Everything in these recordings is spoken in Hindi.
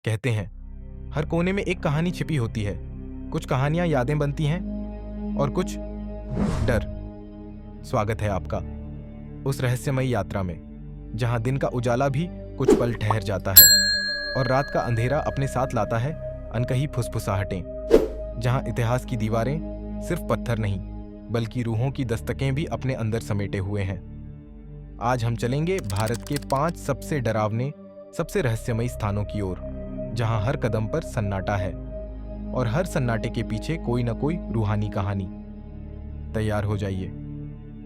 कहते हैं हर कोने में एक कहानी छिपी होती है। कुछ कहानियां यादें बनती हैं और कुछ डर। स्वागत है आपका उस रहस्यमयी यात्रा में जहां दिन का उजाला भी कुछ पल ठहर जाता है और रात का अंधेरा अपने साथ लाता है अनकही फुसफुसाहटें। जहां इतिहास की दीवारें सिर्फ पत्थर नहीं बल्कि रूहों की दस्तकें भी अपने अंदर समेटे हुए हैं। आज हम चलेंगे भारत के 5 सबसे डरावने, सबसे रहस्यमयी स्थानों की ओर, जहां हर कदम पर सन्नाटा है और हर सन्नाटे के पीछे कोई न कोई रूहानी कहानी। तैयार हो जाइए,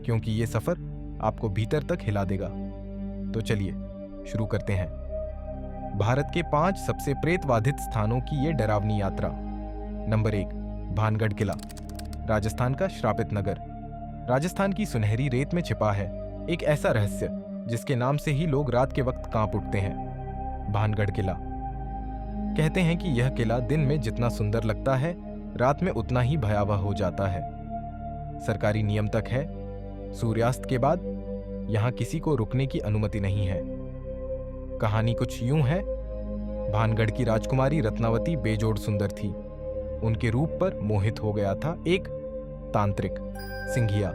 क्योंकि ये सफर आपको भीतर तक हिला देगा। तो चलिए शुरू करते हैं भारत के 5 सबसे प्रेतबाधित स्थानों की ये डरावनी यात्रा। नंबर 1, भानगढ़ किला, राजस्थान का श्रापित नगर। राजस्थान की सुनहरी रेत में छिपा है एक ऐसा रहस्य जिसके नाम से ही लोग रात के वक्त कांप उठते हैं। भानगढ़ किला। कहते हैं कि यह किला दिन में जितना सुंदर लगता है, रात में उतना ही भयावह हो जाता है। सरकारी नियम तक है, सूर्यास्त के बाद यहां किसी को रुकने की अनुमति नहीं है। कहानी कुछ यूं है। भानगढ़ की राजकुमारी रत्नावती बेजोड़ सुंदर थी। उनके रूप पर मोहित हो गया था एक तांत्रिक, सिंघिया।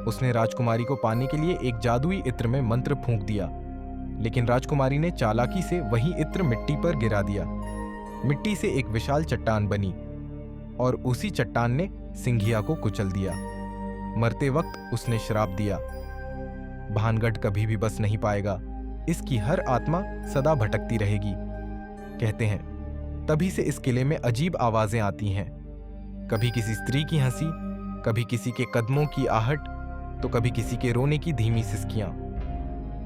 उसने राजकुमारी को पाने के लिए एक जादुई इत्र में मंत्र फूंक दिया, लेकिन राजकुमारी ने चालाकी से वही इत्र मिट्टी पर गिरा दिया। मिट्टी से एक विशाल चट्टान बनी और उसी चट्टान ने सिंघिया को कुचल दिया। मरते वक्त उसने श्राप दिया, भानगढ़ कभी भी बस नहीं पाएगा, इसकी हर आत्मा सदा भटकती रहेगी। कहते हैं तभी से इस किले में अजीब आवाजें आती हैं। कभी किसी स्त्री की हंसी, कभी किसी के कदमों की आहट, तो कभी किसी के रोने की धीमी सिसकियां।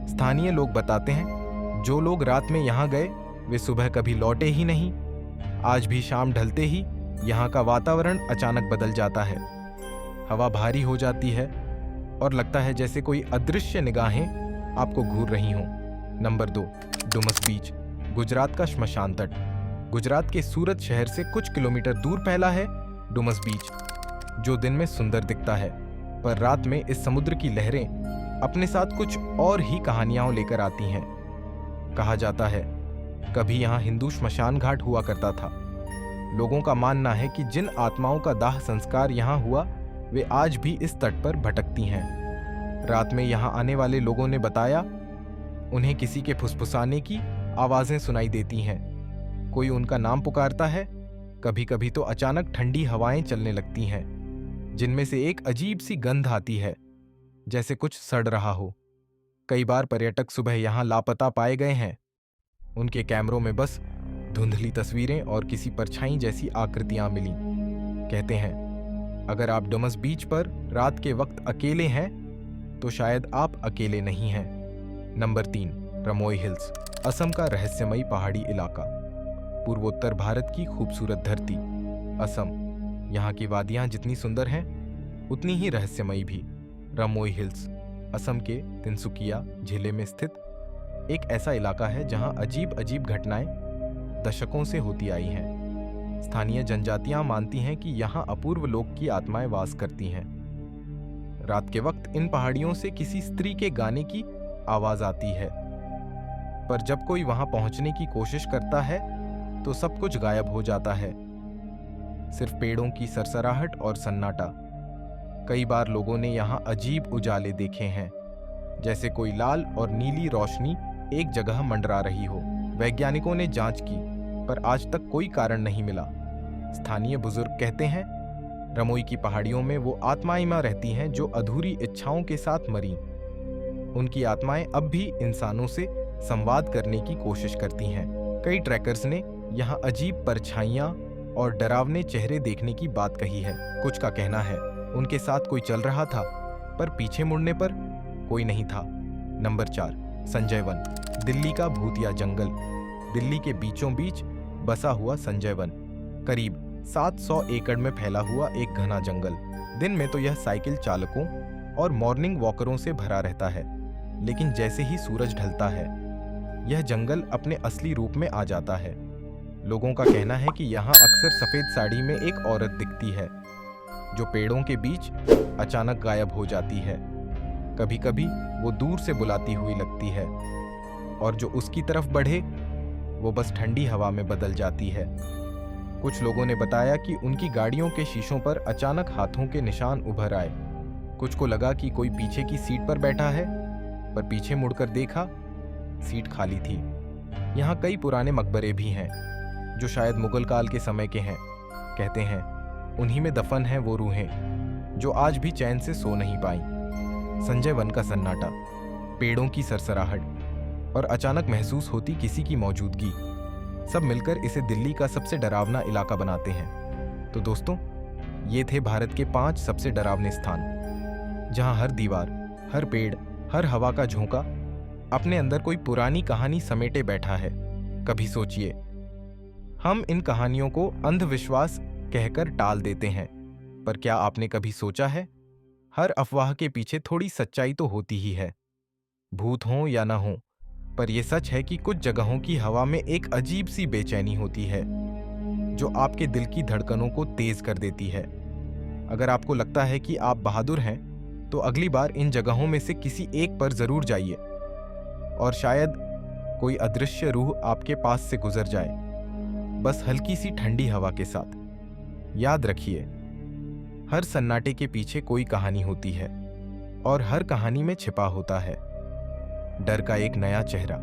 स्थानीय लोग बताते हैं जो लोग रात में यहां गए वे सुबह कभी लौटे ही नहीं। आज भी शाम ढलते ही यहां का वातावरण अचानक बदल जाता है। हवा भारी हो जाती है और लगता है जैसे कोई अदृश्य निगाहें आपको घूर रही हों। नंबर 2, डुमस बीच, गुजरात का श्मशान तट। गुजरात के सूरत शहर से कुछ किलोमीटर दूर फैला है डुमस बीच, जो दिन में सुंदर दिखता है, पर रात में इस समुद्र की लहरें अपने साथ कुछ और ही कहानियां लेकर आती हैं। कहा जाता है कभी यहां हिंदू श्मशान घाट हुआ करता था। लोगों का मानना है कि जिन आत्माओं का दाह संस्कार यहां हुआ वे आज भी इस तट पर भटकती हैं। रात में यहां आने वाले लोगों ने बताया उन्हें किसी के फुसफुसाने की आवाजें सुनाई देती हैं। कोई उनका नाम पुकारता है। कभी कभी तो अचानक ठंडी हवाएं चलने लगती हैं, जिनमें से एक अजीब सी गंध आती है, जैसे कुछ सड़ रहा हो। कई बार पर्यटक सुबह यहां लापता पाए गए हैं। उनके कैमरों में बस धुंधली तस्वीरें और किसी परछाई जैसी आकृतियां मिली। कहते हैं अगर आप डुमस बीच पर रात के वक्त अकेले हैं तो शायद आप अकेले नहीं हैं। नंबर 3, रमोई हिल्स, असम का रहस्यमयी पहाड़ी इलाका। पूर्वोत्तर भारत की खूबसूरत धरती असम। यहाँ की वादियाँ जितनी सुंदर हैं उतनी ही रहस्यमयी भी। रमोई हिल्स असम के तिनसुकिया जिले में स्थित एक ऐसा इलाका है जहाँ अजीब अजीब घटनाएं दशकों से होती आई हैं। स्थानीय जनजातियां मानती हैं कि यहाँ अपूर्व लोक की आत्माएं वास करती हैं। रात के वक्त इन पहाड़ियों से किसी स्त्री के गाने की आवाज आती है, पर जब कोई वहां पहुंचने की कोशिश करता है तो सब कुछ गायब हो जाता है, सिर्फ पेड़ों की सरसराहट और सन्नाटा। कई बार लोगों ने यहां अजीब उजाले देखे हैं, जैसे कोई लाल और नीली रोशनी एक जगह मंडरा रही हो। वैज्ञानिकों ने जांच की, पर आज तक कोई कारण नहीं मिला। स्थानीय बुजुर्ग कहते हैं रमोई की पहाड़ियों में वो आत्माएं रहती हैं जो अधूरी इच्छाओं के साथ मरी। उनकी आत्माएं अब भी इंसानों से संवाद करने की कोशिश करती हैं। कई ट्रैकर्स ने यहाँ अजीब परछाइयां और डरावने चेहरे देखने की बात कही है। कुछ का कहना है उनके साथ कोई चल रहा था, पर पीछे मुड़ने पर कोई नहीं था। नंबर 4, संजय वन, दिल्ली का भूतिया जंगल। दिल्ली के बीचों बीच बसा हुआ संजय वन करीब 700 एकड़ में फैला हुआ एक घना जंगल। दिन में तो यह साइकिल चालकों और मॉर्निंग वॉकरों से भरा रहता है, लेकिन जैसे ही सूरज ढलता है यह जंगल अपने असली रूप में आ जाता है। लोगों का कहना है कि यहाँ अक्सर सफेद साड़ी में एक औरत दिखती है जो पेड़ों के बीच अचानक गायब हो जाती है। कभी कभी वो दूर से बुलाती हुई लगती है और जो उसकी तरफ बढ़े वो बस ठंडी हवा में बदल जाती है। कुछ लोगों ने बताया कि उनकी गाड़ियों के शीशों पर अचानक हाथों के निशान उभर आए। कुछ को लगा कि कोई पीछे की सीट पर बैठा है, पर पीछे मुड़कर देखा, सीट खाली थी। यहाँ कई पुराने मकबरे भी हैं जो शायद मुगल काल के समय के हैं। कहते हैं उन्हीं में दफन हैं वो रूहें जो आज भी चैन से सो नहीं पाई। संजय वन का सन्नाटा, पेड़ों की सरसराहट और अचानक महसूस होती किसी की मौजूदगी, सब मिलकर इसे दिल्ली का सबसे डरावना इलाका बनाते हैं। तो दोस्तों, ये थे भारत के 5 सबसे डरावने स्थान, जहां हर दीवार, हर पेड़, हर हवा का झोंका अपने अंदर कोई पुरानी कहानी समेटे बैठा है। कभी सोचिए, हम इन कहानियों को अंधविश्वास कहकर टाल देते हैं, पर क्या आपने कभी सोचा है, हर अफवाह के पीछे थोड़ी सच्चाई तो होती ही है। भूत हों या ना हो, पर यह सच है कि कुछ जगहों की हवा में एक अजीब सी बेचैनी होती है जो आपके दिल की धड़कनों को तेज कर देती है। अगर आपको लगता है कि आप बहादुर हैं, तो अगली बार इन जगहों में से किसी एक पर जरूर जाइए और शायद कोई अदृश्य रूह आपके पास से गुजर जाए, बस हल्की सी ठंडी हवा के साथ। याद रखिए, हर सन्नाटे के पीछे कोई कहानी होती है और हर कहानी में छिपा होता है डर का एक नया चेहरा।